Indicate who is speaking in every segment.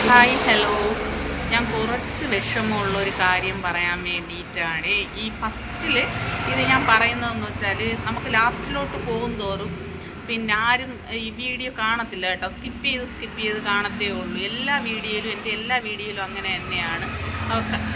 Speaker 1: Hi hello. ഞാൻ കുറച്ച് വിഷമമുള്ളൊരു കാര്യം പറയാൻ വേണ്ടിയിട്ടാണ് ഈ ഫസ്റ്റിൽ ഇത് ഞാൻ പറയുന്നതെന്ന് വെച്ചാൽ, നമുക്ക് ലാസ്റ്റിലോട്ട് പോകും തോറും പിന്നെ ആരും ഈ വീഡിയോ കാണത്തില്ല കേട്ടോ. സ്കിപ്പ് ചെയ്ത് കാണത്തേ ഉള്ളൂ. എൻ്റെ എല്ലാ വീഡിയോയിലും അങ്ങനെ തന്നെയാണ്.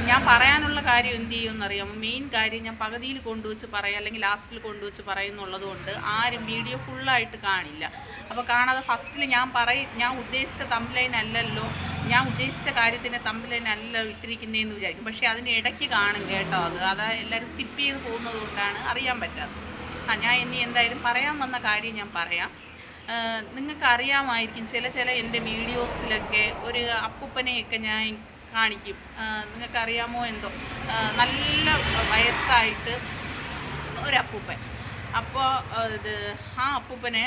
Speaker 1: ഞാൻ പറയാനുള്ള കാര്യം എന്ത് ചെയ്യുമെന്നറിയാമോ? മെയിൻ കാര്യം ഞാൻ പകുതിയിൽ കൊണ്ടുവച്ച് പറയാം, അല്ലെങ്കിൽ ലാസ്റ്റിൽ കൊണ്ടുവച്ച് പറയുന്നുള്ളത് കൊണ്ട് ആരും വീഡിയോ ഫുള്ളായിട്ട് കാണില്ല. അപ്പോൾ കാണാതെ ഫസ്റ്റിൽ ഞാൻ ഉദ്ദേശിച്ച തംബ്ലൈൻ അല്ലല്ലോ, ഞാൻ ഉദ്ദേശിച്ച കാര്യത്തിൻ്റെ തംബ്ലൈൻ അല്ല ഇട്ടിരിക്കുന്നതെന്ന് വിചാരിക്കും. പക്ഷേ അതിന് ഇടയ്ക്ക് കാണും കേട്ടോ. അത് എല്ലാവരും സ്കിപ്പ് ചെയ്ത് പോകുന്നത് കൊണ്ടാണ് അറിയാൻ പറ്റാത്തത്. ഞാൻ ഇനി എന്തായാലും പറയാൻ വന്ന കാര്യം ഞാൻ പറയാം. നിങ്ങൾക്ക് അറിയാമായിരിക്കും, ചില എൻ്റെ വീഡിയോസിലൊക്കെ ഒരു അപ്പൂപ്പനെയൊക്കെ ഞാൻ കാണിക്കും. നിങ്ങൾക്കറിയാമോ എന്തോ, നല്ല വയസ്സായിട്ട് ഒരപ്പൂപ്പൻ. അപ്പോൾ ആ അപ്പൂപ്പനെ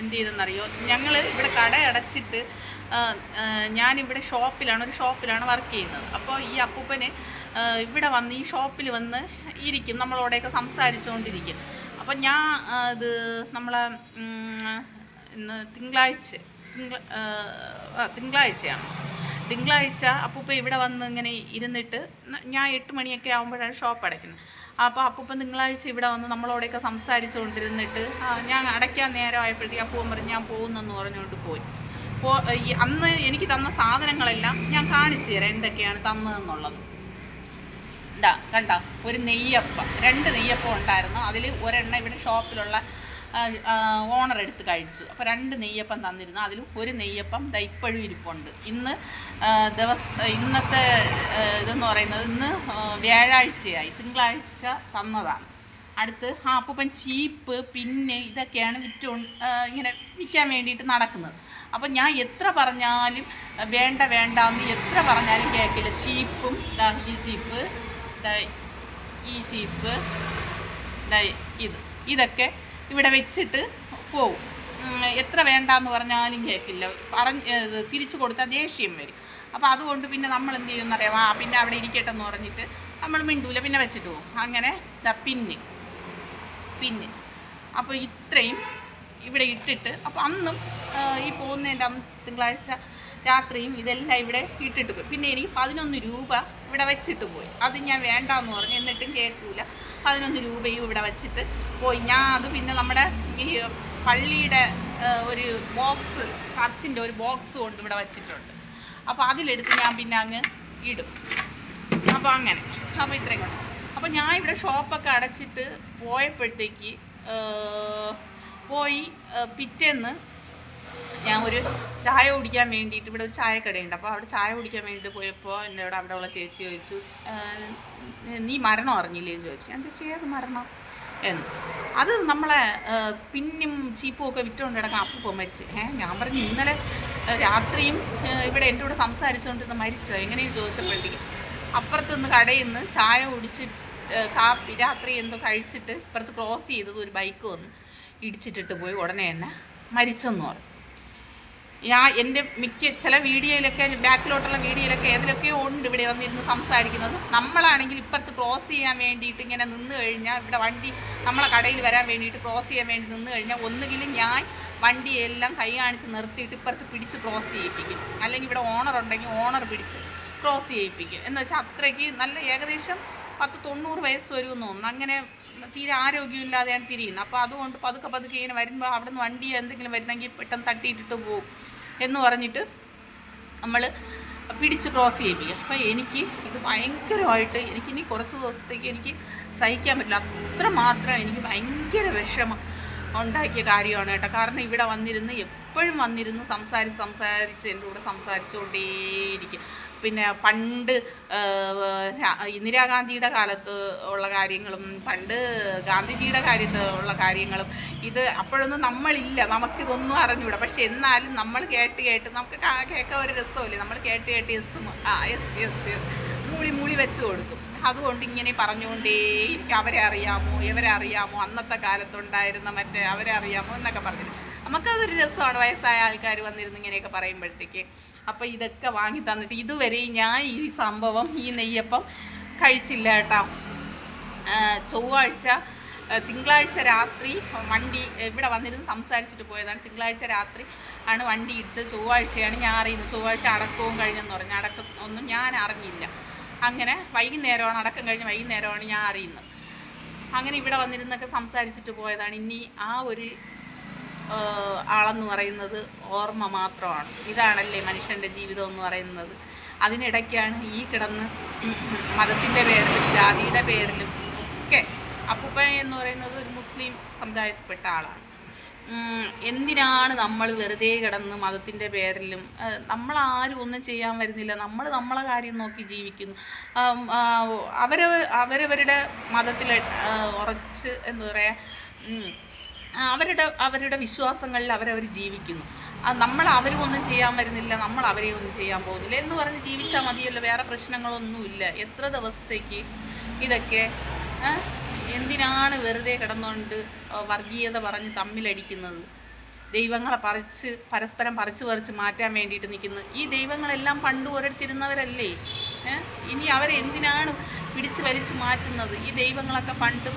Speaker 1: എന്ത് ചെയ്തെന്നറിയോ? ഞങ്ങൾ ഇവിടെ കട അടച്ചിട്ട് ഞാനിവിടെ ഒരു ഷോപ്പിലാണ് വർക്ക് ചെയ്യുന്നത്. അപ്പോൾ ഈ അപ്പൂപ്പന് ഇവിടെ വന്ന് ഈ ഷോപ്പിൽ വന്ന് ഇരിക്കും, നമ്മളോടെയൊക്കെ സംസാരിച്ചുകൊണ്ടിരിക്കും. അപ്പം ഞാൻ നമ്മളെ ഇന്ന് തിങ്കളാഴ്ച അപ്പൂപ്പ ഇവിടെ വന്ന് ഇങ്ങനെ ഇരുന്നിട്ട്, ഞാൻ 8 മണിയൊക്കെ ആകുമ്പോഴാണ് ഷോപ്പ് അടയ്ക്കുന്നത്. അപ്പോൾ അപ്പൂപ്പൻ തിങ്കളാഴ്ച ഇവിടെ വന്ന് നമ്മളോടെയൊക്കെ സംസാരിച്ചുകൊണ്ടിരുന്നിട്ട് ഞാൻ അടയ്ക്കാൻ നേരമായപ്പോഴത്തേക്ക് അപ്പൂപ്പൻ പറഞ്ഞ് ഞാൻ പോകുന്നെന്ന് പറഞ്ഞുകൊണ്ട് പോയി. അന്ന് എനിക്ക് തന്ന സാധനങ്ങളെല്ലാം ഞാൻ കാണിച്ചു തരാം എന്തൊക്കെയാണ് തന്നതെന്നുള്ളത്. കണ്ട, ഒരു 2 നെയ്യപ്പം ഉണ്ടായിരുന്നു. അതിൽ ഒരെണ്ണം ഇവിടെ ഷോപ്പിലുള്ള ഓണർ എടുത്ത് കഴിച്ചു. അപ്പോൾ 2 നെയ്യപ്പം തന്നിരുന്നു. അതിൽ ഒരു നെയ്യപ്പം ഇപ്പോഴും ഇരിപ്പുണ്ട്. ഇന്നത്തെ ഇതെന്ന് പറയുന്നത്, ഇന്ന് വ്യാഴാഴ്ചയായി, തിങ്കളാഴ്ച തന്നതാണ്. അടുത്ത് അപ്പൂപ്പൻ ചീപ്പ് പിന്നെ ഇതൊക്കെയാണ് ഇങ്ങനെ വിൽക്കാൻ വേണ്ടിയിട്ട് നടക്കുന്നത്. അപ്പം ഞാൻ എത്ര പറഞ്ഞാലും വേണ്ടെന്ന് എത്ര പറഞ്ഞാലും കേൾക്കില്ല. ചീപ്പും ഈ ചീപ്പ് ഇതൊക്കെ ഇവിടെ വെച്ചിട്ട് പോവും. എത്ര വേണ്ടാന്ന് പറഞ്ഞാലും കേൾക്കില്ല. തിരിച്ചു കൊടുത്താൽ ദേഷ്യം വരും. അപ്പോൾ അതുകൊണ്ട് പിന്നെ നമ്മൾ എന്ത് ചെയ്യുമെന്നറിയാം, പിന്നെ അവിടെ ഇരിക്കട്ടെ എന്ന് പറഞ്ഞിട്ട് നമ്മൾ മിണ്ടൂല, പിന്നെ വെച്ചിട്ട് പോകും. അങ്ങനെ പിന്നെ അപ്പോൾ ഇത്രയും ഇവിടെ ഇട്ടിട്ട്, അപ്പോൾ അന്നും ഈ പോകുന്നതിൻ്റെ അന്ന് തിങ്കളാഴ്ച രാത്രിയും ഇതെല്ലാം ഇവിടെ ഇട്ടിട്ട് പോയി. പിന്നെ എനിക്ക് 11 രൂപ ഇവിടെ വെച്ചിട്ട് പോയി. അത് ഞാൻ വേണ്ടാന്ന് പറഞ്ഞു, എന്നിട്ടും കേൾക്കൂല. 11 രൂപയും ഇവിടെ വെച്ചിട്ട് പോയി. അത് പിന്നെ നമ്മുടെ ഈ പള്ളിയുടെ ഒരു ബോക്സ്, ചർച്ചിൻ്റെ ഒരു ബോക്സ് കൊണ്ട് ഇവിടെ വെച്ചിട്ടുണ്ട്. അപ്പോൾ അതിലെടുത്ത് ഞാൻ പിന്നെ അങ്ങ് ഇടും. അപ്പോൾ ഇത്രയും കൊണ്ട്. അപ്പോൾ ഞാൻ ഇവിടെ ഷോപ്പൊക്കെ അടച്ചിട്ട് പോയപ്പോഴത്തേക്ക് പിറ്റേന്ന് ഞാൻ ഒരു ചായ കുടിക്കാൻ വേണ്ടിയിട്ട്, ഇവിടെ ഒരു ചായക്കടയുണ്ട്. അപ്പോൾ അവിടെ ചായ കുടിക്കാൻ വേണ്ടിയിട്ട് പോയപ്പോൾ എന്നോട് അവിടെയുള്ള ചേച്ചി ചോദിച്ചു, നീ മരണം അറിഞ്ഞില്ലേ എന്ന് ചോദിച്ചു. ഞാൻ ചോദിച്ചു, ഏത് മരണം എന്ന്. അത് നമ്മളെ പിന്നും ചീപ്പും ഒക്കെ വിറ്റുകൊണ്ട് കിടക്കാൻ അപ്പൂപ്പൻ മരിച്ചു. ഞാൻ പറഞ്ഞു, ഇന്നലെ രാത്രിയും ഇവിടെ എൻ്റെ കൂടെ സംസാരിച്ചുകൊണ്ടിരുന്ന് മരിച്ചോ എങ്ങനെയും ചോദിച്ചപ്പോഴത്തേക്കും, അപ്പുറത്ത് നിന്ന് കടയിൽ നിന്ന് ചായ കുടിച്ചിട്ട് രാത്രി എന്തോ കഴിച്ചിട്ട് ഇപ്പുറത്ത് ക്രോസ് ചെയ്തത് ഒരു ബൈക്ക് വന്ന് ഇടിച്ചിട്ടിട്ട് പോയി, ഉടനെ തന്നെ മരിച്ചെന്ന് പറഞ്ഞു. എൻ്റെ ചില വീഡിയോയിലൊക്കെ, ബാക്കിലോട്ടുള്ള വീഡിയോയിലൊക്കെ ഏതിലൊക്കെയോ ഉണ്ട് ഇവിടെ വന്നിരുന്ന് സംസാരിക്കുന്നത്. നമ്മളാണെങ്കിൽ ഇപ്പുറത്ത് ക്രോസ് ചെയ്യാൻ വേണ്ടിയിട്ട് ഇങ്ങനെ നിന്ന് കഴിഞ്ഞാൽ, ഇവിടെ വണ്ടി നമ്മളെ കടയിൽ വരാൻ വേണ്ടിയിട്ട് ക്രോസ് ചെയ്യാൻ വേണ്ടി നിന്ന് കഴിഞ്ഞാൽ, ഒന്നുകിലും ഞാൻ വണ്ടിയെല്ലാം കൈ കാണിച്ച് നിർത്തിയിട്ട് ഇപ്പുറത്ത് പിടിച്ച് ക്രോസ് ചെയ്യിപ്പിക്കും, അല്ലെങ്കിൽ ഇവിടെ ഓണർ ഉണ്ടെങ്കിൽ ഓണർ പിടിച്ച് ക്രോസ് ചെയ്യിപ്പിക്കും. എന്ന് വെച്ചാൽ അത്രയ്ക്ക് നല്ല, ഏകദേശം 90 വയസ്സ് വരുമെന്ന് തോന്നുന്നു. അങ്ങനെ തീരെ ആരോഗ്യമില്ലാതെയാണ് തിരിയുന്നത്. അപ്പോൾ അതുകൊണ്ട് പതുക്കെ ഇങ്ങനെ വരുമ്പോൾ അവിടെ നിന്ന് വണ്ടി എന്തെങ്കിലും വരുന്നെങ്കിൽ പെട്ടെന്ന് തട്ടിയിട്ടിട്ട് പോകും എന്ന് പറഞ്ഞിട്ട് നമ്മൾ പിടിച്ച് ക്രോസ് ചെയ്യിപ്പിക്കും. അപ്പോൾ എനിക്ക് ഇത് ഭയങ്കരമായിട്ട്, എനിക്കിനി കുറച്ച് ദിവസത്തേക്ക് എനിക്ക് സഹിക്കാൻ പറ്റില്ല. അത്രമാത്രം എനിക്ക് ഭയങ്കര വിഷമം ഉണ്ടാക്കിയ കാര്യമാണ് കേട്ടോ. കാരണം ഇവിടെ എപ്പോഴും വന്നിരുന്ന് സംസാരിച്ച് എൻ്റെ കൂടെ സംസാരിച്ചുകൊണ്ടേയിരിക്കും. പിന്നെ പണ്ട് ഇന്ദിരാഗാന്ധിയുടെ കാലത്ത് ഉള്ള കാര്യങ്ങളും പണ്ട് ഗാന്ധിജിയുടെ കാര്യത്ത് ഉള്ള കാര്യങ്ങളും, ഇത് അപ്പോഴൊന്നും നമ്മളില്ല, നമുക്കിതൊന്നും അറിഞ്ഞൂടാ. പക്ഷെ എന്നാലും നമ്മൾ കേട്ട് നമുക്ക് കേൾക്കാൻ ഒരു രസമില്ലേ, നമ്മൾ കേട്ട് യെസ് മൂളി വെച്ച് കൊടുക്കും. അതുകൊണ്ട് ഇങ്ങനെ പറഞ്ഞുകൊണ്ടേ എനിക്ക് അവരെ അറിയാമോ ഇവരെ അറിയാമോ, അന്നത്തെ കാലത്തുണ്ടായിരുന്ന അവരെ അറിയാമോ എന്നൊക്കെ പറഞ്ഞിട്ട് നമുക്കതൊരു രസമാണ്. വയസ്സായ ആൾക്കാർ വന്നിരുന്ന് ഇങ്ങനെയൊക്കെ പറയുമ്പോഴത്തേക്ക്. അപ്പോൾ ഇതൊക്കെ വാങ്ങി തന്നിട്ട് ഇതുവരെ ഞാൻ ഈ നെയ്യപ്പം കഴിച്ചില്ല കേട്ടോ. തിങ്കളാഴ്ച രാത്രി വണ്ടി ഇവിടെ വന്നിരുന്ന് സംസാരിച്ചിട്ട് പോയതാണ്. തിങ്കളാഴ്ച രാത്രി ആണ് വണ്ടി ഇടിച്ചത്. ചൊവ്വാഴ്ചയാണ് ഞാൻ അറിയുന്നത്. ചൊവ്വാഴ്ച അടക്കവും കഴിഞ്ഞെന്ന് പറഞ്ഞു. അടക്കം ഒന്നും ഞാൻ അറിഞ്ഞില്ല. അങ്ങനെ വൈകുന്നേരമാണ്, അടക്കം കഴിഞ്ഞ് വൈകുന്നേരമാണ് ഞാൻ അറിയുന്നത്. അങ്ങനെ ഇവിടെ വന്നിരുന്നൊക്കെ സംസാരിച്ചിട്ട് പോയതാണ്. ഇനി ആ ഒരു ആളെന്ന് പറയുന്നത് ഓർമ്മ മാത്രമാണ്. ഇതാണല്ലേ മനുഷ്യൻ്റെ ജീവിതം എന്ന് പറയുന്നത്. അതിനിടയ്ക്കാണ് ഈ കിടന്ന് മതത്തിൻ്റെ പേരിലും ജാതിയുടെ പേരിലും ഒക്കെ. അപ്പൂപ്പ എന്ന് പറയുന്നത് ഒരു മുസ്ലിം സമുദായത്തിൽപ്പെട്ട ആളാണ്. എന്തിനാണ് നമ്മൾ വെറുതെ കിടന്ന് മതത്തിൻ്റെ പേരിലും? നമ്മളാരും ഒന്നും ചെയ്യാൻ വരുന്നില്ല. നമ്മൾ നമ്മളെ കാര്യം നോക്കി ജീവിക്കുന്നു. അവരവരുടെ മതത്തിൽ ഉറച്ച് എന്താ പറയുക, അവരുടെ വിശ്വാസങ്ങളിൽ അവരവർ ജീവിക്കുന്നു. അവരും ഒന്നും ചെയ്യാൻ വരുന്നില്ല, നമ്മൾ അവരെയും ഒന്നും ചെയ്യാൻ പോകുന്നില്ല എന്ന് പറഞ്ഞ് ജീവിച്ചാൽ മതിയല്ലോ. വേറെ പ്രശ്നങ്ങളൊന്നുമില്ല. എത്ര ദിവസത്തേക്ക് ഇതൊക്കെ? എന്തിനാണ് വെറുതെ കിടന്നുകൊണ്ട് വർഗീയത പറഞ്ഞ് തമ്മിലടിക്കുന്നത്? ദൈവങ്ങളെ പരസ്പരം പറിച്ച് മാറ്റാൻ വേണ്ടിയിട്ട് നിൽക്കുന്നത്. ഈ ദൈവങ്ങളെല്ലാം പണ്ട് ഓരോരുത്തിരുന്നവരല്ലേ? ഇനി അവരെന്തിനാണ് പിടിച്ച് വലിച്ച് മാറ്റുന്നത്? ഈ ദൈവങ്ങളൊക്കെ പണ്ടും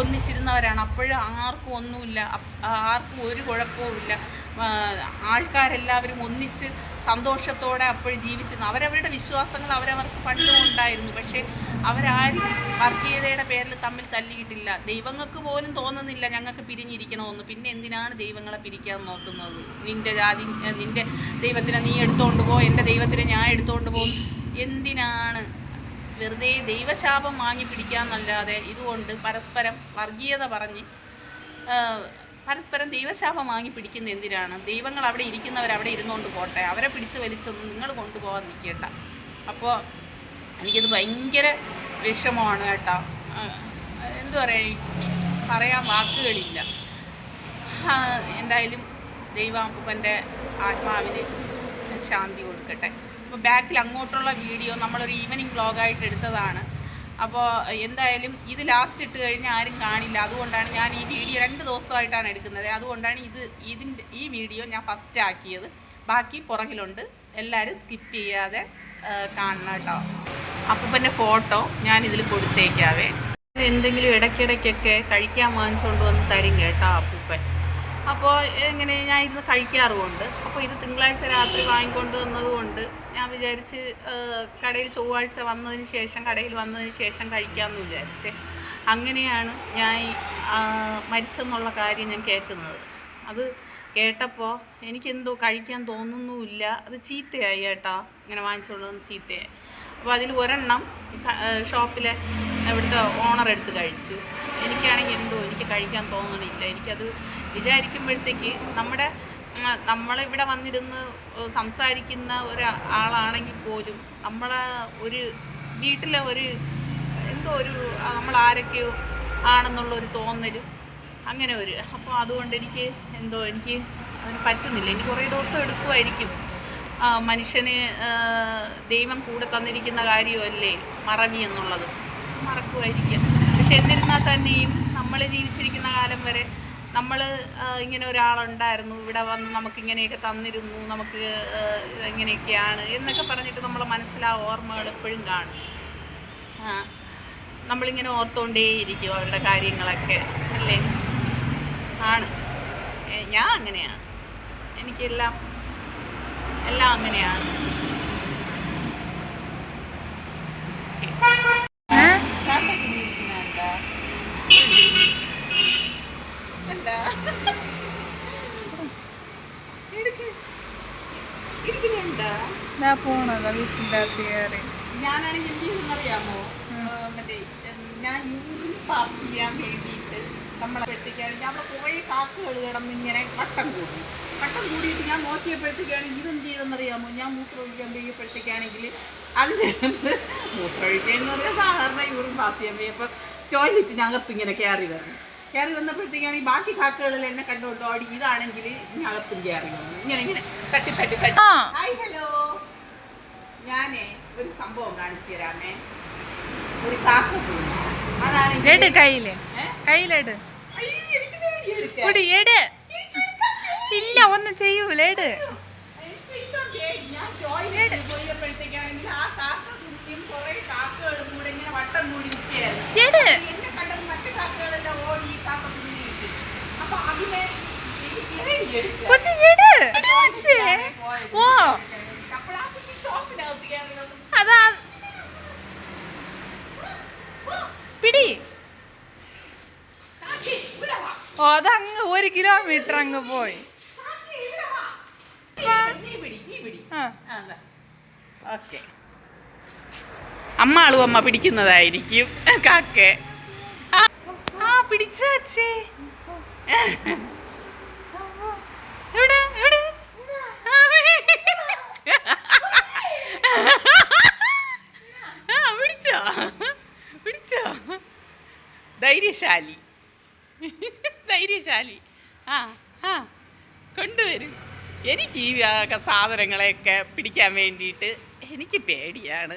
Speaker 1: ഒന്നിച്ചിരുന്നവരാണ്. അപ്പോഴും ആർക്കും ഒന്നുമില്ല, ആർക്കും ഒരു കുഴപ്പവുമില്ല. ആൾക്കാരെല്ലാവരും ഒന്നിച്ച് സന്തോഷത്തോടെ അപ്പോഴും ജീവിച്ചിരുന്നു. അവരവരുടെ വിശ്വാസങ്ങൾ അവരവർക്ക് പണ്ടും ഉണ്ടായിരുന്നു. പക്ഷേ അവരാരും വർഗീയതയുടെ പേരിൽ തമ്മിൽ തല്ലിയിട്ടില്ല. ദൈവങ്ങൾക്ക് പോലും തോന്നുന്നില്ല ഞങ്ങൾക്ക് പിരിഞ്ഞിരിക്കണമെന്ന്. പിന്നെ എന്തിനാണ് ദൈവങ്ങളെ പിരിക്കാൻ നോക്കുന്നത്? നിൻ്റെ ദൈവത്തിനെ നീ എടുത്തുകൊണ്ട് പോ, എൻ്റെ ദൈവത്തിനെ ഞാൻ എടുത്തുകൊണ്ട് പോകും. എന്തിനാണ്? വെറുതെ ദൈവശാപം വാങ്ങി പിടിക്കാമെന്നല്ലാതെ ഇതുകൊണ്ട് പരസ്പരം വർഗീയത പറഞ്ഞ് പരസ്പരം ദൈവശാപം വാങ്ങി പിടിക്കുന്ന എന്തിനാണ്? ദൈവങ്ങൾ അവിടെ ഇരിക്കുന്നവരവിടെ ഇരുന്നുകൊണ്ട് പോട്ടെ. അവരെ പിടിച്ച് വലിച്ചൊന്നും നിങ്ങൾ കൊണ്ടുപോകാൻ നിൽക്കേണ്ട. അപ്പോൾ എനിക്കത് ഭയങ്കര വിഷമമാണ് കേട്ടോ. എന്തു പറയാൻ വാക്കുകളില്ല. എന്തായാലും ദൈവാപ്പൂപ്പൻ്റെ ആത്മാവിന് ശാന്തി കൊടുക്കട്ടെ. അപ്പോൾ ബാക്കിൽ അങ്ങോട്ടുള്ള വീഡിയോ നമ്മളൊരു ഈവനിങ് വ്ളോഗായിട്ട് എടുത്തതാണ്. അപ്പോൾ എന്തായാലും ഇത് ലാസ്റ്റ് ഇട്ട് കഴിഞ്ഞാൽ ആരും കാണില്ല. അതുകൊണ്ടാണ് ഞാൻ ഈ വീഡിയോ 2 ദിവസമായിട്ടാണ് എടുക്കുന്നത്. അതുകൊണ്ടാണ് ഈ വീഡിയോ ഞാൻ ഫസ്റ്റ് ആക്കിയത്. ബാക്കി പുറകിലുണ്ട്. എല്ലാവരും സ്കിപ്പ് ചെയ്യാതെ കാണണം കേട്ടോ. അപ്പൂപ്പൻ്റെ ഫോട്ടോ ഞാൻ ഇതിൽ കൊടുത്തേക്കാവേ. എന്തെങ്കിലും ഇടയ്ക്കിടയ്ക്കൊക്കെ കഴിക്കാൻ വാങ്ങിച്ചുകൊണ്ട് വന്ന് തരും കേട്ടോ അപ്പൂപ്പൻ. അപ്പോൾ എങ്ങനെ ഞാൻ ഇരുന്ന് കഴിക്കാറുമുണ്ട്. അപ്പോൾ ഇത് തിങ്കളാഴ്ച രാത്രി വാങ്ങിക്കൊണ്ട് വന്നതുകൊണ്ട് ഞാൻ വിചാരിച്ച് കടയിൽ ചൊവ്വാഴ്ച കടയിൽ വന്നതിന് ശേഷം കഴിക്കാമെന്ന് വിചാരിച്ച്. അങ്ങനെയാണ് ഞാൻ മരിച്ചെന്നുള്ള കാര്യം ഞാൻ കേൾക്കുന്നത്. അത് കേട്ടപ്പോൾ എനിക്കെന്തോ കഴിക്കാൻ തോന്നുന്നുമില്ല. അത് ചീത്തയായി കേട്ടോ, ഇങ്ങനെ വാങ്ങിച്ചുകൊണ്ട് വന്ന് ചീത്തയായി. അപ്പോൾ അതിൽ ഒരെണ്ണം ഷോപ്പിലെ ഇവിടുത്തെ ഓണർ എടുത്ത് കഴിച്ചു. എനിക്കാണെങ്കിൽ എനിക്ക് കഴിക്കാൻ തോന്നണില്ല. എനിക്കത് വിചാരിക്കുമ്പോഴത്തേക്ക് നമ്മളിവിടെ വന്നിരുന്ന് സംസാരിക്കുന്ന ഒരാളാണെങ്കിൽ പോലും നമ്മളെ ഒരു വീട്ടിലെ നമ്മൾ ആരൊക്കെയോ ആണെന്നുള്ളൊരു തോന്നലും അങ്ങനെ അപ്പോൾ അതുകൊണ്ട് എനിക്ക് അതിന് പറ്റുന്നില്ല. ഇനി കുറേ ദിവസം എടുക്കുമായിരിക്കും. മനുഷ്യന് ദൈവം കൂടെ തന്നിരിക്കുന്ന കാര്യമല്ലേ മറവി എന്നുള്ളത്, മറക്കുമായിരിക്കും. പക്ഷെ എന്നിരുന്നാൽ തന്നെയും നമ്മൾ ജീവിച്ചിരിക്കുന്ന കാലം വരെ നമ്മൾ ഇങ്ങനെ ഒരാളുണ്ടായിരുന്നു, ഇവിടെ വന്ന് നമുക്കിങ്ങനെയൊക്കെ തന്നിരുന്നു, നമുക്ക് ഇങ്ങനെയൊക്കെയാണ് എന്നൊക്കെ പറഞ്ഞിട്ട് നമ്മളെ മനസ്സിലാ ഓർമ്മകൾ എപ്പോഴും കാണും. നമ്മളിങ്ങനെ ഓർത്തുകൊണ്ടേയിരിക്കും അവരുടെ കാര്യങ്ങളൊക്കെ അല്ലേ? ആണ്. ഞാൻ അങ്ങനെയാണ്. എനിക്കെല്ലാം അങ്ങനെയാണ്.
Speaker 2: പോണതാ വീട്ടിൻ്റെ അകത്ത് കയറി.
Speaker 1: ഞാനാണെങ്കിൽ എന്ത് ചെയ്യുന്നറിയാമോ? ഞാൻ യൂറിൻ പാസ് ചെയ്യാൻ വേണ്ടിയിട്ട് നമ്മളെ പെട്ടിക്കാണെങ്കിൽ അവിടെ കുറേ കാക്കുകൾ കിടന്നിങ്ങനെ വട്ടം കൂടിയിട്ട് ഞാൻ നോക്കിയപ്പോഴത്തേക്കാണ് ഇതെന്ത് ചെയ്തെന്നറിയാമോ? ഞാൻ മൂത്രമൊഴിക്കാൻ പോയപ്പോഴത്തേക്കാണെങ്കിൽ അതിന് മൂത്രമൊഴിക്കുകയെന്ന് പറഞ്ഞാൽ സാധാരണ യൂറിൻ പാസ് ചെയ്യാൻ പോയപ്പോൾ ടോയ്ലറ്റിനകത്ത് ഇങ്ങനെ കയറി വന്നപ്പോഴത്തേക്കാണ് ഈ ബാക്കി കാക്കുകളിൽ എന്നെ കണ്ടുകൊണ്ട് ഓടി. ഇതാണെങ്കിൽ ഇതിനകത്തും കയറി വന്നു. ഇങ്ങനെ തട്ടി. Hi, hello. ഞാനേ ഒരു സംഭവം കാണിച്ചു തരാമേ. ഒരു കാക്ക പോയി.
Speaker 2: അതാണ് കയ്യിലെട്. ഇല്ല, ഒന്നും ചെയ്യൂല.
Speaker 1: ഞാൻ ടോയ്ലറ്റിൽ പോയപ്പോഴത്തേക്കാണെങ്കിൽ ആ കാക്ക കുറിച്ചും കുറെ കാക്കകളും കൂടെ ഇങ്ങനെ വട്ടം കൂടി നിൽക്കുകയായിരുന്നു. എന്നെ കണ്ടത് മറ്റു കാക്കകളെല്ലാം ഓടി ഈ കാക്ക കുഞ്ഞിട്ട്. അപ്പൊ അതിനെ ഷോപ്പിനകത്ത് കയറുന്നത്.
Speaker 2: അതാ പിടി.
Speaker 1: കാക്കി, ഇവിടെ വാ.
Speaker 2: ഓ അതങ്ങ് 1 കിലോമീറ്റർ അങ്ങ് പോയി.
Speaker 1: കാക്കി, ഇവിടെ വാ. നീ പിടി.
Speaker 2: ആ
Speaker 1: ഓക്കെ. അമ്മാളും അമ്മ പിടിക്കുന്നതായിരിക്കും കാക്കെ.
Speaker 2: ആ പിടിച്ചേ. എവിടെ എവിടെ?
Speaker 1: പിടിച്ചോ ധൈര്യശാലി. ആ ആ കൊണ്ടുവരും. എനിക്ക് ഈ സാധനങ്ങളെയൊക്കെ പിടിക്കാൻ വേണ്ടിയിട്ട് എനിക്ക് പേടിയാണ്.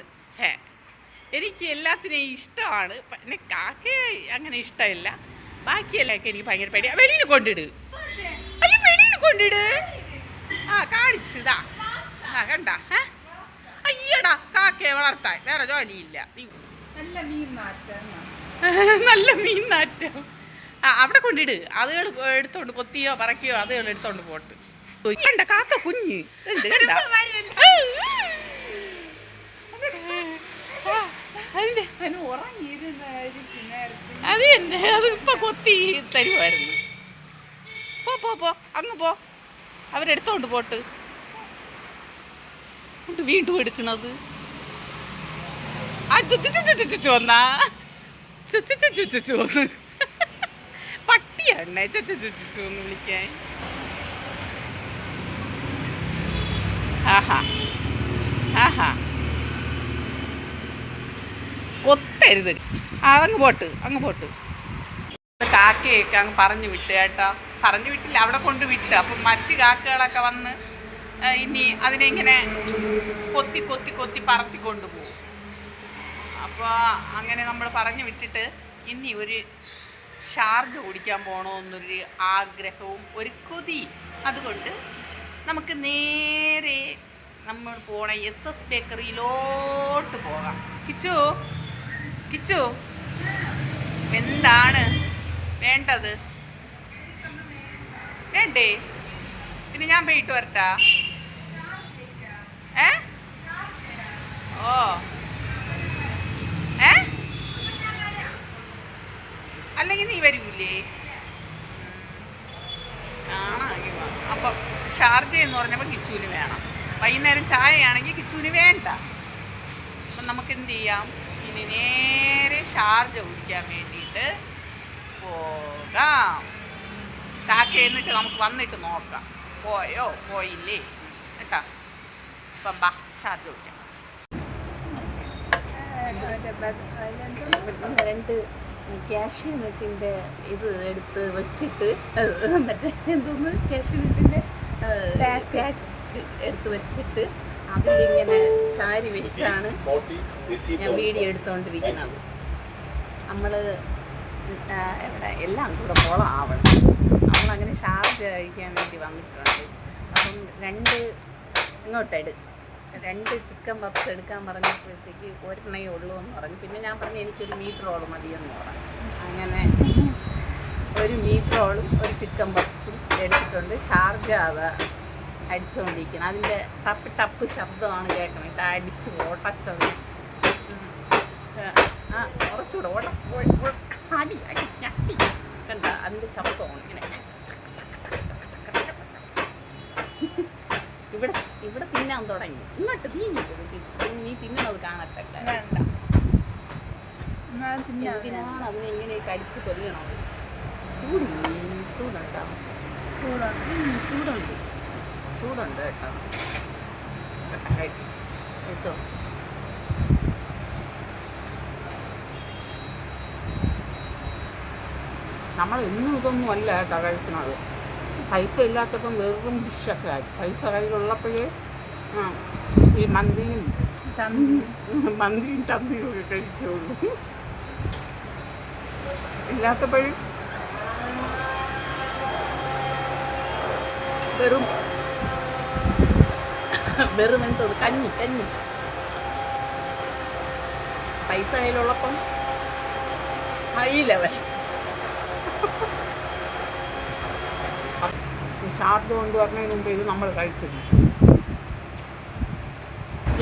Speaker 1: എനിക്ക് എല്ലാത്തിനെയും ഇഷ്ടമാണ്. പിന്നെ കാക്കയെ അങ്ങനെ ഇഷ്ടമില്ല. ബാക്കിയെല്ലൊക്കെ എനിക്ക് ഭയങ്കര പേടിയാണ്. വെളിയിൽ കൊണ്ടിട്. അയ്യോ വെളിയിൽ കൊണ്ടിട്. ആ കാണിച്ചതാ. ആ കണ്ട. അയ്യടാ കാക്കയെ വളർത്താൻ വേറെ ജോലിയില്ല. നല്ല മീൻ നാറ്റം. ആ അവിടെ കൊണ്ടിട്. അതുകൾ എടുത്തോണ്ട് കൊത്തിയോ പറക്കിയോ അതുകൾ എടുത്തോണ്ട് പോട്ട്. കണ്ട കാക്ക കുഞ്ഞ് അത് തന്നെ. അത് ഇപ്പൊ കൊത്തി തരുമായിരുന്നു. പോ അങ്ങ് പോ. അവരെടുത്തോണ്ട് പോട്ട്. വീണ്ടും എടുക്കണത് പട്ടിയാണ് ഒന്ന് വിളിക്കാൻ. ആഹാ കൊത്തരുത്. അങ്ങ് പോട്ട്. കാക്കയൊക്കെ അങ്ങ് പറഞ്ഞു വിട്ട് കേട്ടോ. പറഞ്ഞു വിട്ടില്ല, അവിടെ കൊണ്ട് വിട്ട്. അപ്പം മറ്റ് കാക്കകളൊക്കെ വന്ന് ഇനി അതിനെ ഇങ്ങനെ കൊത്തി പറത്തിക്കൊണ്ട് പോകും. അപ്പോൾ അങ്ങനെ നമ്മൾ പറഞ്ഞു വിട്ടിട്ട് ഇനി ഒരു ഷാർജ ഓടിക്കാൻ പോകണമെന്നൊരു ആഗ്രഹവും ഒരു കൊതി. അതുകൊണ്ട് നമുക്ക് നേരെ നമ്മൾ പോണ SS ബേക്കറിയിലോട്ട് പോകാം. കിച്ചു എന്താണ് വേണ്ടത്? വേണ്ടേ? പിന്നെ ഞാൻ പോയിട്ട് വരട്ടാ. ഓ അല്ലെങ്കിൽ നീ വരൂലേ? അപ്പം ഷാർജ എന്ന് പറഞ്ഞപ്പോൾ കിച്ചുവിന് വേണം. വൈകുന്നേരം ചായയാണെങ്കിൽ കിച്ചുവിന് വേണ്ട. അപ്പം നമുക്ക് എന്ത് ചെയ്യാം? ഇനി നേരെ ഷാർജ കുടിക്കാൻ വേണ്ടിയിട്ട് പോകാം. കാക്ക എന്നിട്ട് നമുക്ക് വന്നിട്ട് നോക്കാം പോയോ പോയില്ലേ കേട്ടാ. അപ്പം ബാ ഷാർജ കുടിക്കാം. 2 കാഷ്യൂനട്ടിൻ്റെ ഇത് എടുത്ത് വെച്ചിട്ട് മറ്റേ എന്തോന്ന് കാഷ്യൂനട്ടിൻ്റെ എടുത്ത് വെച്ചിട്ട് അതിലിങ്ങനെ സാരി വെച്ചാണ് ഞാൻ വീഡിയോ എടുത്തുകൊണ്ടിരിക്കുന്നത്. നമ്മൾ എവിടെ എല്ലാം കൂടെ മോളാവണം. നമ്മളങ്ങനെ ഷാർജ കഴിക്കാൻ വേണ്ടി വന്നിട്ടുണ്ട്. അപ്പം 2 ചിക്കൻ പപ്സ് എടുക്കാൻ പറഞ്ഞപ്പോഴത്തേക്ക് 1 ഉള്ളൂ എന്ന് പറഞ്ഞു. പിന്നെ ഞാൻ പറഞ്ഞു എനിക്കൊരു മീറ്റ് റോൾ മതിയെന്ന് പറഞ്ഞു. അങ്ങനെ 1 മീറ്റ് റോളും 1 ചിക്കൻ പപ്സും എടുത്തിട്ടുണ്ട്. ഷാർജ അത് അടിച്ചുകൊണ്ടിരിക്കണം. അതിൻ്റെ ടപ്പ് ശബ്ദമാണ് കേൾക്കുന്നത്. അടിച്ച് ഓട്ടച്ചത് കുറച്ചുകൂടെ അടി ഞട്ടി കണ്ട അതിൻ്റെ ശബ്ദമാണ് ഇങ്ങനെ. ഇവിടെ തിന്നാൻ തുടങ്ങി. ഇങ്ങോട്ട് നീ തിന്നുന്നത് കാണട്ടെ. എന്തിനാണ് അതിനെ ഇങ്ങനെയൊക്കെ അടിച്ച് കൊല്ലണം? ചൂടുണ്ടാവും. ചൂടുണ്ട് കേട്ടോ. കഴിച്ചോ. നമ്മൾ എന്നും ഇതൊന്നും അല്ല കേട്ടോ കഴിക്കുന്നത്. പൈസ ഇല്ലാത്തപ്പം വെറും ഡിഷൊക്കെ ആയി. പൈസ കയ്യിലുള്ളപ്പോഴേ ഈ മന്തിയും ചന്തിയും ഒക്കെ കഴിക്കുള്ളൂ. ഇല്ലാത്തപ്പോഴും വെറും എന്തോ കഞ്ഞി പൈസ കയ്യിലുള്ളപ്പം ഹൈ ലെവൽ. ഷാർജ കൊണ്ടുവരുന്നതിന് മുമ്പ് ഇത് നമ്മൾ കഴിച്ചിരുന്നു.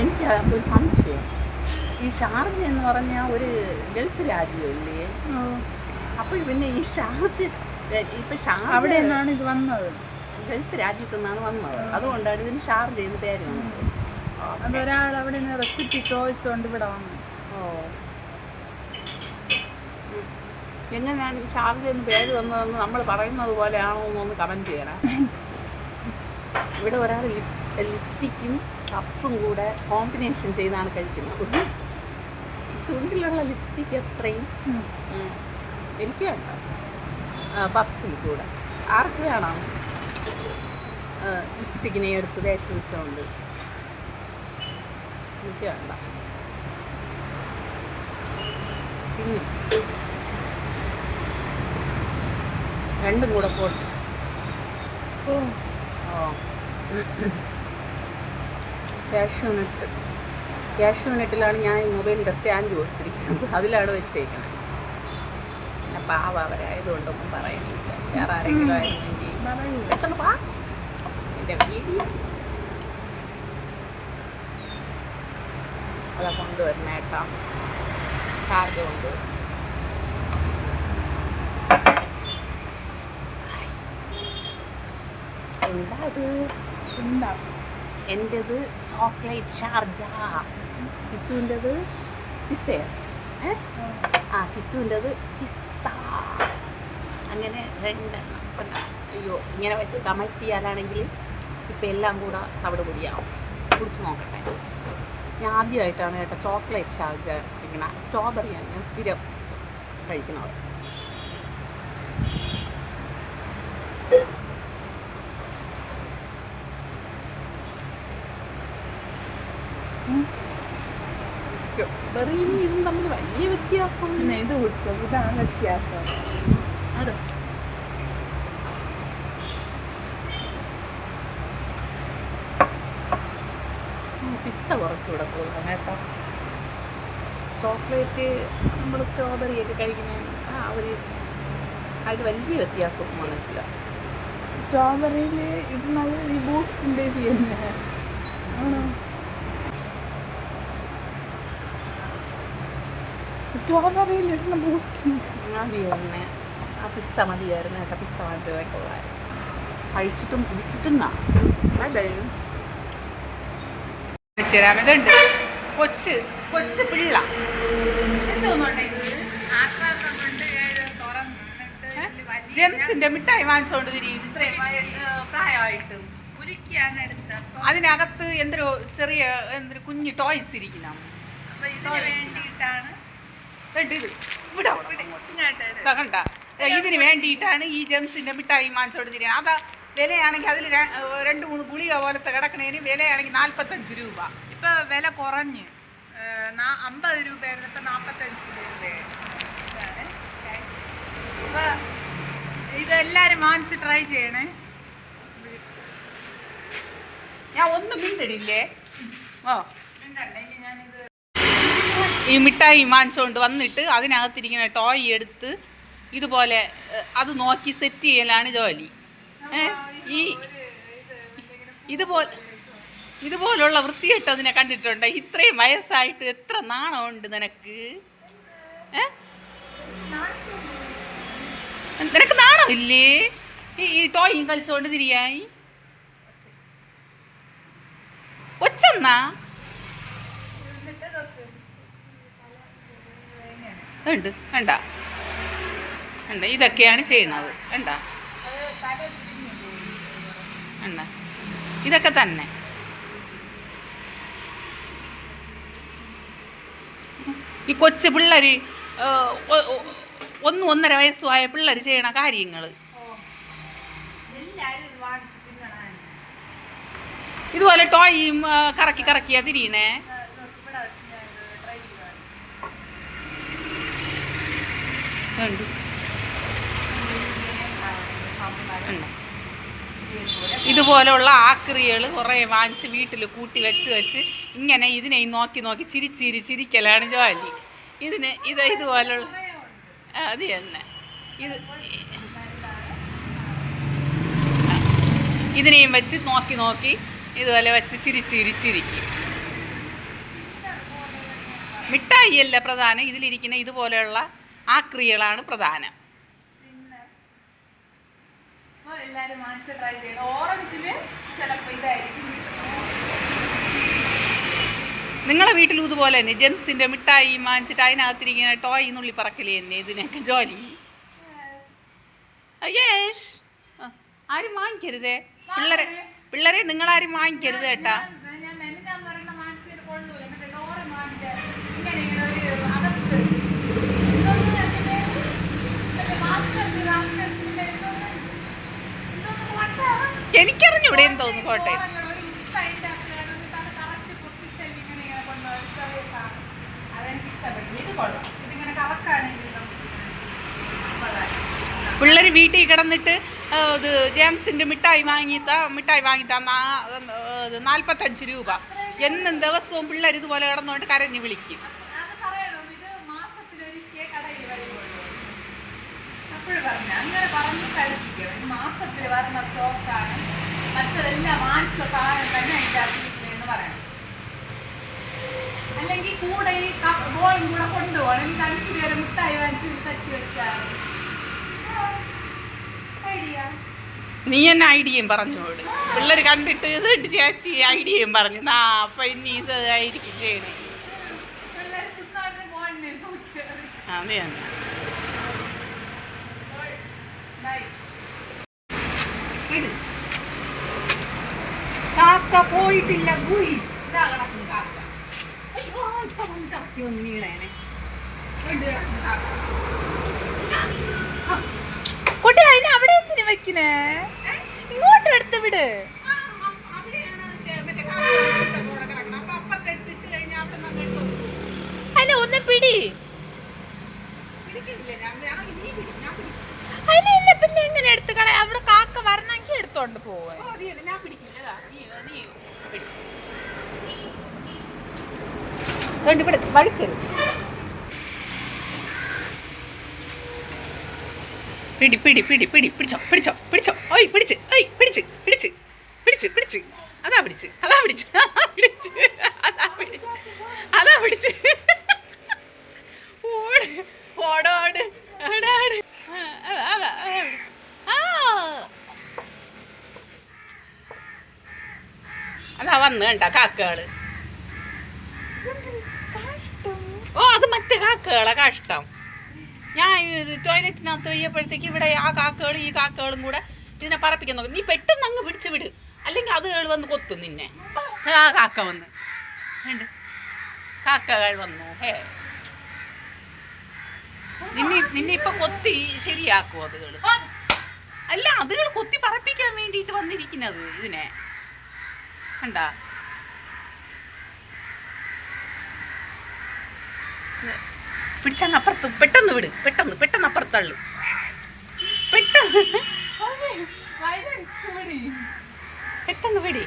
Speaker 1: എനിക്കതൊരു സംശയം. ഈ ഷാർജ എന്ന് പറഞ്ഞാൽ ഒരു ഗൾഫ് രാജ്യമല്ലേ? അപ്പോൾ പിന്നെ ഈ ഷാർജ ഇപ്പം ഷാർജ
Speaker 2: അവിടെ നിന്നാണ് ഇത് വന്നത്.
Speaker 1: ഗൾഫ് രാജ്യത്തു നിന്നാണ് വന്നത്. അതുകൊണ്ടാണ് ഇതിന് ഷാർജ എന്ന് പേര് വന്നത്.
Speaker 2: അതൊരാൾ അവിടെ നിന്ന് റെസിപ്പി ചോദിച്ചുകൊണ്ട് ഇവിടെ വന്നു.
Speaker 1: ഓ, എങ്ങനെയാണ് ഈ ഷാർജ എന്ന് പേര് വന്നതെന്ന് നമ്മൾ പറയുന്നത് പോലെയാണോ എന്നൊന്ന് കമൻറ്റ് ചെയ്യണം. ഇവിടെ ഒരാൾ ലിപ്സ്റ്റിക്കും കപ്സും കൂടെ കോമ്പിനേഷൻ ചെയ്താണ് കഴിക്കുന്നത്. ചുണ്ടിലുള്ള ലിപ്സ്റ്റിക്ക് എത്രയും എനിക്ക് വേണ്ട. പപ്സിൽ കൂടെ ആർക്ക് വേണം? ലിപ്സ്റ്റിക്കിനെ എടുത്ത് തേച്ച് വെച്ചുകൊണ്ട് എനിക്ക് വേണ്ട. പിന്നെ രണ്ടും കൂടെ പോട്ട്. ഓ, ക്യാഷ്യൂ നെറ്റിലാണ് ഞാൻ ഈ മൊബൈലിൻ്റെ സ്റ്റാൻഡ് കൊടുത്തിരിക്കുന്നത്. അതിലാണ് വെച്ചേക്കുന്നത്. പിന്നെ പാവ അവരായതുകൊണ്ടൊന്നും പറയുന്നില്ല. വേറെ ആരെങ്കിലും ആയിരുന്നെങ്കിൽ വെച്ചോണ്ട് പാ എൻ്റെ വീഡിയോ അതാ കൊണ്ടുവരുന്ന ഏട്ടാ. ചാർജ് കൊണ്ടുവരും. എന്താ അത്?
Speaker 2: എന്താ
Speaker 1: എൻ്റെത് ചോക്ലേറ്റ് ഷാർജ, കിച്ചുവിൻ്റെത് പിസ്തയോ? കിച്ചുവിൻ്റെത് പിസ്ത. അങ്ങനെ രണ്ടെണ്ണം. അയ്യോ, ഇങ്ങനെ വെച്ച് കമൻറ്റ് ചെയ്യാനാണെങ്കിൽ ഇപ്പം എല്ലാം കൂടെ തവിട് പൊടിയാവും. കുടിച്ച് നോക്കട്ടെ. ഞാൻ ആദ്യമായിട്ടാണ് കേട്ടോ ചോക്ലേറ്റ് ഷാർജ കഴിക്കണം. സ്ട്രോബെറിയാണ് ഞാൻ സ്ഥിരം കഴിക്കുന്നത്. സ്ട്രോബെറിയും ഇതും തമ്മിൽ വലിയ വ്യത്യാസം.
Speaker 2: പിന്നെ ഇത് കുടിച്ചത് ഇതാണ് വ്യത്യാസം.
Speaker 1: അതെ, പിസ്ത കുറച്ചുകൂടെ കൊടുക്കണം കേട്ടോ. ചോക്ലേറ്റ് നമ്മൾ സ്ട്രോബെറിയൊക്കെ കഴിക്കുന്നതിന് അതിൽ വലിയ വ്യത്യാസമൊന്നും വന്നിട്ടില്ല.
Speaker 2: സ്ട്രോബെറിയിൽ ഇടുന്നത് ഈ ബൂസ്റ്റിൻ്റെ ഇത് തന്നെ ആണോ? സ്ട്രോബെറിയിൽ ഇടുന്ന ബൂസ്റ്റ്
Speaker 1: മതിയായിരുന്നേ. ആ പിസ്ത മതിയായിരുന്നു കേട്ടോ. പിസ്ത വാങ്ങിച്ചതൊക്കെ ഉള്ളായിരുന്നു. കഴിച്ചിട്ടും കുടിച്ചിട്ടും ഇതുണ്ട്. കൊച്ച് പിള്ള ജെംസിന്റെ മിഠായി വാങ്ങിച്ചോണ്ട് തിരിയും. ഇത്രയും പ്രായമായിട്ട് അതിനകത്ത് എന്തൊരു ചെറിയ എന്തൊരു കുഞ്ഞു ടോയ്സ് ഇരിക്കണം. കണ്ട, ഇതിന് വേണ്ടിയിട്ടാണ് ഈ ജെംസിന്റെ മിഠായി വാങ്ങിച്ചോണ്ട് തിരിയുക. അതാ വിലയാണെങ്കിൽ അതിൽ 2-3 ഗുളിക പോലത്തെ കിടക്കണേന് വിലയാണെങ്കിൽ 45 രൂപ.
Speaker 2: ഇപ്പൊ വില കുറഞ്ഞ് 50 രൂപയായിരുന്നു, ഇപ്പൊ 45 രൂപയാണ്. അപ്പൊ ഇതെല്ലാരും വാങ്ങിച്ച് ട്രൈ ചെയ്യണേ.
Speaker 1: ഞാൻ ഒന്നും മിണ്ടടില്ലേ. ഈ മിഠായി വാങ്ങിച്ചുകൊണ്ട് വന്നിട്ട് അതിനകത്തിരിക്കുന്ന ടോയ് എടുത്ത് ഇതുപോലെ അത് നോക്കി സെറ്റ് ചെയ്യലാണ് ജോലി. ഈ ഇതുപോലുള്ള വൃത്തികെട്ടതിനെ കണ്ടിട്ടുണ്ട്. ഇത്രയും വയസ്സായിട്ട് എത്ര നാണമുണ്ട് നിനക്ക്? നിനക്ക് നാണമില്ലേ ഈ ടോയും കളിച്ചോണ്ട് തിരിയായി? ഒച്ചെന്നാ ഉണ്ട് കണ്ട കണ്ട, ഇതൊക്കെയാണ് ചെയ്യുന്നത്. കണ്ട കണ്ട, ഇതൊക്കെ തന്നെ. ഈ കൊച്ചു പിള്ളേർ 1-1.5 വയസ്സുമായ പിള്ളേർ ചെയ്യണ കാര്യങ്ങൾ. ഇതുപോലെ ടോയും കറക്കി കറക്കിയാ തിരിയണേ. ഇതുപോലെയുള്ള ആക്രികൾ കുറേ വാങ്ങിച്ച് വീട്ടിൽ കൂട്ടി വെച്ച് ഇങ്ങനെ ഇതിനെ നോക്കി നോക്കി ചിരിക്കലാണ് ജോലി. ഇതുപോലുള്ള അത് തന്നെ. ഇതിനെയും വെച്ച് നോക്കി ഇതുപോലെ വെച്ച് ചിരിക്കും. മിഠായി അല്ല പ്രധാനം, ഇതിലിരിക്കുന്ന ഇതുപോലെയുള്ള ആക്രികളാണ് പ്രധാനം.
Speaker 2: പിന്നെ എല്ലാവരും വാങ്ങിച്ച് ട്രൈ ചെയ്യണം. ഓറഞ്ചിൽ ചിലപ്പോൾ ഇതായിരിക്കും.
Speaker 1: നിങ്ങളെ വീട്ടിലും ഇതുപോലെ തന്നെ ജെൻസിൻ്റെ മിഠായി വാങ്ങിച്ചിട്ട് അതിനകത്തിരിക്കുന്ന ടോയ് നുള്ളി പറക്കല് തന്നെ ഇതിനൊക്കെ ജോലി. യേശ് ആരും വാങ്ങിക്കരുതേ പിള്ളേരെ നിങ്ങളാരും വാങ്ങിക്കരുത് കേട്ടാ. എനിക്കറിഞ്ഞൂടെ എന്തോന്നു കോട്ടയം. പിള്ളേർ വീട്ടിൽ കിടന്നിട്ട് ഇത് ജെയിംസിൻ്റെ മിഠായി വാങ്ങിത്താ 45 രൂപ എന്നും ദിവസവും പിള്ളേർ ഇതുപോലെ കിടന്നുകൊണ്ട് കരഞ്ഞ് വിളിക്കും.
Speaker 2: അങ്ങനെ പറഞ്ഞ് കളിപ്പിക്കണം. മാസത്തിൽ വരുന്ന സ്റ്റോക്കാണ്, മറ്റതെല്ലാം വാങ്ങിച്ച സാധനം തന്നെ അതിൻ്റെ അറിയിക്കുന്നതെന്ന് പറയണം. അല്ലെങ്കിൽ കൂടെ ഈ ബോളും കൂടെ കൊണ്ടുപോകണം. എനിക്ക് 5 രൂപ മിഠായി വാങ്ങിച്ച് തട്ടി വെച്ചാൽ ഐഡിയ.
Speaker 1: നീ എന്നെ ഐഡിയയും പറഞ്ഞോട്. പിള്ളേർ കണ്ടിട്ട് ഇത് ചേച്ചി ഐഡിയയും പറഞ്ഞു. അപ്പൊ ഇനി ഇത് ആയിരിക്കും ചെയ്യണേ. അതെ കാക്ക പോയിട്ടില്ല.
Speaker 2: കുട്ടി അതിനെ അവിടെ എന്തിനു വെക്കണേ? ഇങ്ങോട്ട് എടുത്ത് വിട്. അതിനെ ഒന്ന് പിടി. അതിനെ പിന്നെ എങ്ങനെ എടുത്ത് കള? അവിടെ കാക്ക വരണമെങ്കിൽ എടുത്തോണ്ട് പോവാ.
Speaker 1: വഴുക്കരുത്. പിടി പിടി പിടി പിടി പിടിച്ചോ പിടിച്ചോ പിടിച്ചോ. ഓയ് പിടിച്ച് ഓയ് പിടിച്ച് പിടിച്ച് പിടിച്ച് പിടിച്ച് അതാ പിടിച്ച് അതാ പിടിച്ച് പിടിച്ച് അതാ പിടിച്ച് അതാ പിടിച്ച്. ഓട് ഓടോട് ഓടാട്. അതാ അതാ വന്ന് കണ്ട കാക്കകള്. ഓ അത് മറ്റേ കാക്കകളെ കഷ്ടം. ഞാൻ ടോയ്ലറ്റിനകത്ത് കഴിയപ്പോഴത്തേക്ക് ഇവിടെ ആ കാക്കകളും ഈ കാക്കകളും കൂടെ ഇതിനെ പറപ്പിക്കാൻ നോക്കും. നീ പെട്ടെന്ന് അങ്ങ് പിടിച്ച് വിട്, അല്ലെങ്കിൽ അത് വന്ന് കൊത്തും നിന്നെ. ആ കാക്ക വന്ന് ഉണ്ട്, കാക്കകൾ വന്നു. നിന്നെ ഇപ്പൊ കൊത്തി ശരിയാക്കും അതുകൾ. അല്ല അതുകൾ കൊത്തി പറപ്പിക്കാൻ വേണ്ടിയിട്ട് വന്നിരിക്കുന്നത് ഇതിനെ കണ്ട. പിടിച്ചങ്ങ് അപ്പുറത്ത് പെട്ടെന്ന് വിട്, പെട്ടെന്ന് അപ്പുറത്തള്ളു, പെട്ടെന്ന് വിടി.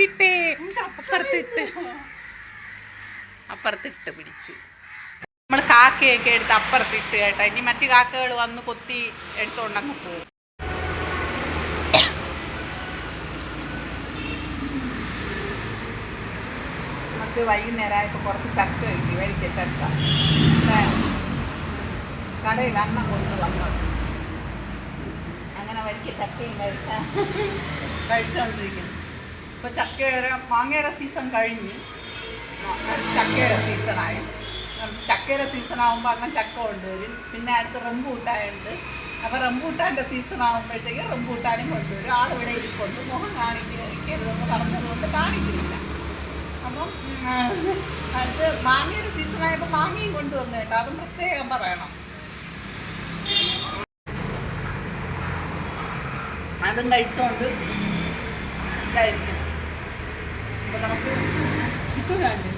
Speaker 1: ഇട്ടേ അപ്പുറത്തിട്ട് പിടിച്ച് നമ്മൾ കാക്കയൊക്കെ എടുത്ത് അപ്പുറത്തിട്ട് കേട്ടാ. ഇനി മറ്റു കാക്കകൾ വന്ന് കൊത്തി എടുത്തോണ്ടങ്ങ് പോകും. വൈകുന്നേരമായപ്പോൾ കുറച്ച് ചക്ക കിട്ടി, വരിക്ക ചക്ക. കടയിൽ അണ്ണൻ കൊണ്ടുവന്നു. അങ്ങനെ വരിക്ക ചക്കയും കഴിച്ചുകൊണ്ടിരിക്കുന്നു. ഇപ്പോൾ മാങ്ങയുടെ സീസൺ കഴിഞ്ഞ് ചക്കയുടെ സീസണായി. ചക്കയുടെ സീസണാകുമ്പോൾ അണ്ണൻ ചക്ക കൊണ്ടുവരും. പിന്നെ അടുത്ത് റംബൂട്ടാനുണ്ട്. അപ്പോൾ റംബൂട്ടാൻ്റെ സീസണാകുമ്പോഴത്തേക്ക് റംബൂട്ടാനും കൊണ്ടുവരും. ആളിവിടെ ഇരിക്കൊണ്ട് മുഖം കാണിക്കരുതെന്ന് പറഞ്ഞതുകൊണ്ട് കാണിക്കുന്നില്ല. അപ്പം അടുത്ത് മാങ്ങയുടെ സീസണായപ്പോൾ മാങ്ങയും കൊണ്ടുവന്നു കേട്ടോ. അതും പ്രത്യേകം പറയണം. അതും കഴിച്ചുകൊണ്ട് ഇതായിരിക്കും. അപ്പോൾ നമുക്ക് കിച്ചുനുണ്ട്.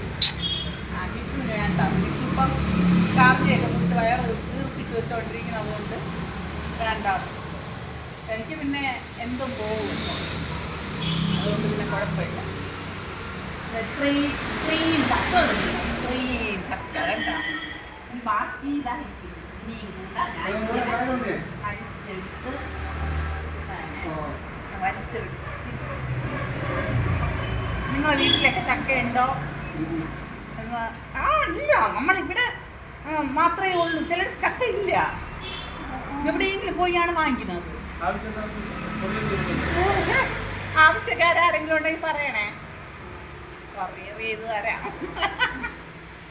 Speaker 1: കിച്ചുന് വേണ്ട. കിച്ചു ഇപ്പം കാർജിയൊക്കെ മുട്ട് വയറ് തീർപ്പിച്ച് വെച്ചുകൊണ്ടിരിക്കുന്നത് കൊണ്ട് വേണ്ട. എനിക്ക് പിന്നെ എന്തും പോകും, അതുകൊണ്ട് പിന്നെ കുഴപ്പമില്ല. ഇത്രയും ചക്ക കണ്ട. ബാക്കി ഇതായിരിക്കും ഇനിയും കൂടെ വലിച്ചെടുത്ത് നിങ്ങൾ നിങ്ങളെ വീട്ടിലൊക്കെ ചക്ക ഉണ്ടോ? ആ ഇല്ല, നമ്മളിവിടെ മാത്രമേ ഉള്ളൂ. ചില ചക്ക ഇല്ല, എവിടെയെങ്കിലും പോയാണ് വാങ്ങിക്കുന്നത്. ആവശ്യക്കാരെങ്കിലും ഉണ്ടെങ്കിൽ പറയണേ, കൊറിയർ ചെയ്ത് തരാം.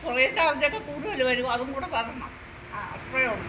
Speaker 1: കുറേ ചാർജൊക്കെ കൂടുതൽ വരും, അതും കൂടെ തരണം. അത്രയേ ഉള്ളൂ.